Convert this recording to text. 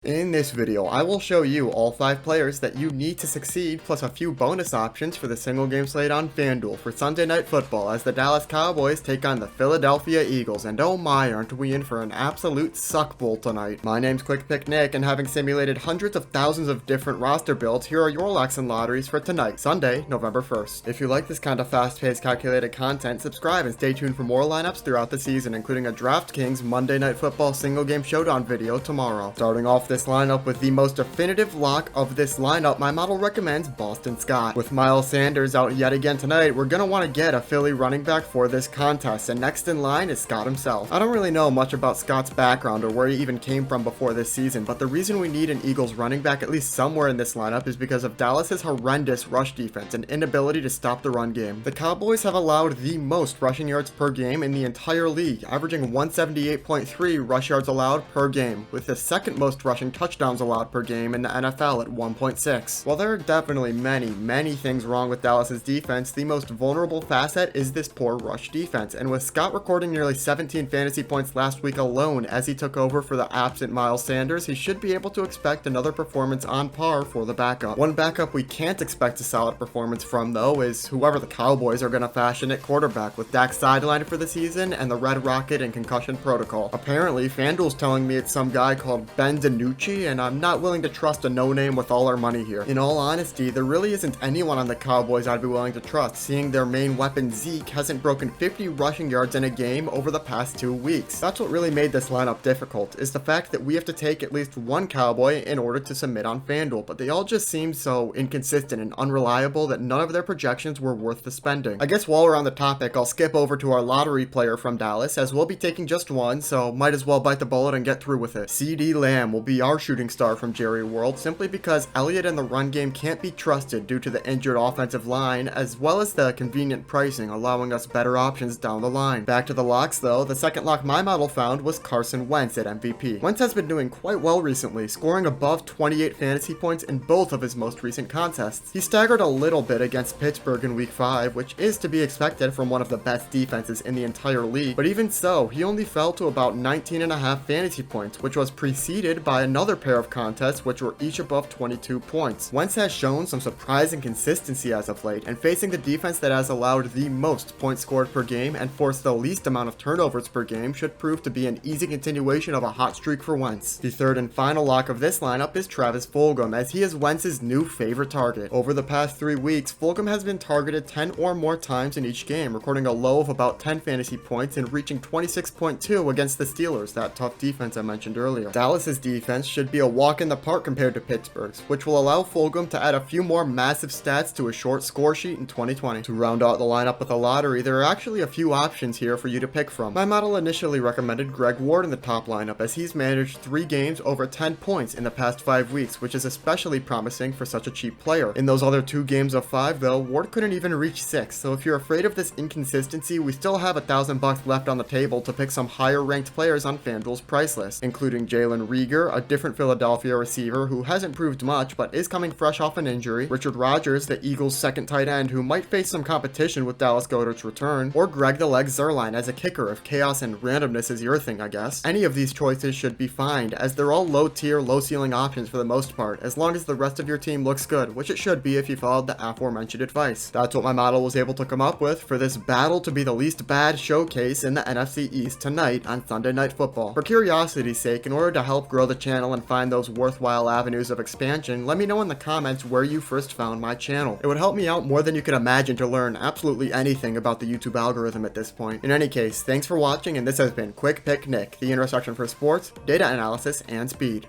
In this video, I will show you all 5 players that you need to succeed, plus a few bonus options for the single game slate on FanDuel for Sunday Night Football as the Dallas Cowboys take on the Philadelphia Eagles, and oh my, aren't we in for an absolute suck bowl tonight. My name's Quick Pick Nick, and having simulated hundreds of thousands of different roster builds, here are your locks and lotteries for tonight, Sunday, November 1st. If you like this kind of fast-paced calculated content, subscribe and stay tuned for more lineups throughout the season, including a DraftKings Monday Night Football single game showdown video tomorrow. Starting off this lineup with the most definitive lock of this lineup, my model recommends Boston Scott. With Miles Sanders out yet again tonight, we're gonna want to get a Philly running back for this contest, and next in line is Scott himself. I don't really know much about Scott's background or where he even came from before this season, but the reason we need an Eagles running back at least somewhere in this lineup is because of Dallas's horrendous rush defense and inability to stop the run game. The Cowboys have allowed the most rushing yards per game in the entire league, averaging 178.3 rush yards allowed per game, with the second most rushing touchdowns allowed per game in the NFL at 1.6. While there are definitely many things wrong with Dallas's defense, the most vulnerable facet is this poor rush defense, and with Scott recording nearly 17 fantasy points last week alone as he took over for the absent Miles Sanders, he should be able to expect another performance on par for the backup. One backup we can't expect a solid performance from, though, is whoever the Cowboys are going to fashion at quarterback, with Dak sidelined for the season and the Red Rocket in concussion protocol. Apparently, FanDuel's telling me it's some guy called Ben DiNucci, and I'm not willing to trust a no-name with all our money here. In all honesty, there really isn't anyone on the Cowboys I'd be willing to trust, seeing their main weapon Zeke hasn't broken 50 rushing yards in a game over the past 2 weeks. That's what really made this lineup difficult, is the fact that we have to take at least one Cowboy in order to submit on FanDuel, but they all just seem so inconsistent and unreliable that none of their projections were worth the spending. I guess while we're on the topic, I'll skip over to our lottery player from Dallas, as we'll be taking just one, so might as well bite the bullet and get through with it. CeeDee Lamb will be our shooting star from Jerry World, simply because Elliott and the run game can't be trusted due to the injured offensive line, as well as the convenient pricing, allowing us better options down the line. Back to the locks though, the second lock my model found was Carson Wentz at MVP. Wentz has been doing quite well recently, scoring above 28 fantasy points in both of his most recent contests. He staggered a little bit against Pittsburgh in week 5, which is to be expected from one of the best defenses in the entire league, but even so, he only fell to about 19.5 fantasy points, which was preceded by another pair of contests which were each above 22 points. Wentz has shown some surprising consistency as of late, and facing the defense that has allowed the most points scored per game and forced the least amount of turnovers per game should prove to be an easy continuation of a hot streak for Wentz. The third and final lock of this lineup is Travis Fulgham, as he is Wentz's new favorite target. Over the past 3 weeks, Fulgham has been targeted 10 or more times in each game, recording a low of about 10 fantasy points and reaching 26.2 against the Steelers, that tough defense I mentioned earlier. Dallas's defense should be a walk in the park compared to Pittsburgh's, which will allow Fulgham to add a few more massive stats to his short score sheet in 2020. To round out the lineup with a lottery, there are actually a few options here for you to pick from. My model initially recommended Greg Ward in the top lineup, as he's managed 3 games over 10 points in the past 5 weeks, which is especially promising for such a cheap player. In those other 2 games of 5 though, Ward couldn't even reach 6, so if you're afraid of this inconsistency, we still have $1,000 left on the table to pick some higher ranked players on FanDuel's price list, including Jalen Reagor, a different Philadelphia receiver who hasn't proved much but is coming fresh off an injury, Richard Rodgers, the Eagles' second tight end who might face some competition with Dallas Goedert's return, or Greg the Leg Zuerlein as a kicker if chaos and randomness is your thing, I guess. Any of these choices should be fine, as they're all low tier, low ceiling options for the most part, as long as the rest of your team looks good, which it should be if you followed the aforementioned advice. That's what my model was able to come up with for this battle to be the least bad showcase in the NFC East tonight on Sunday Night Football. For curiosity's sake, in order to help grow the channel and find those worthwhile avenues of expansion, let me know in the comments where you first found my channel. It would help me out more than you could imagine to learn absolutely anything about the YouTube algorithm at this point. In any case, thanks for watching, and this has been Quick Pick Nick, the intersection for sports, data analysis, and speed.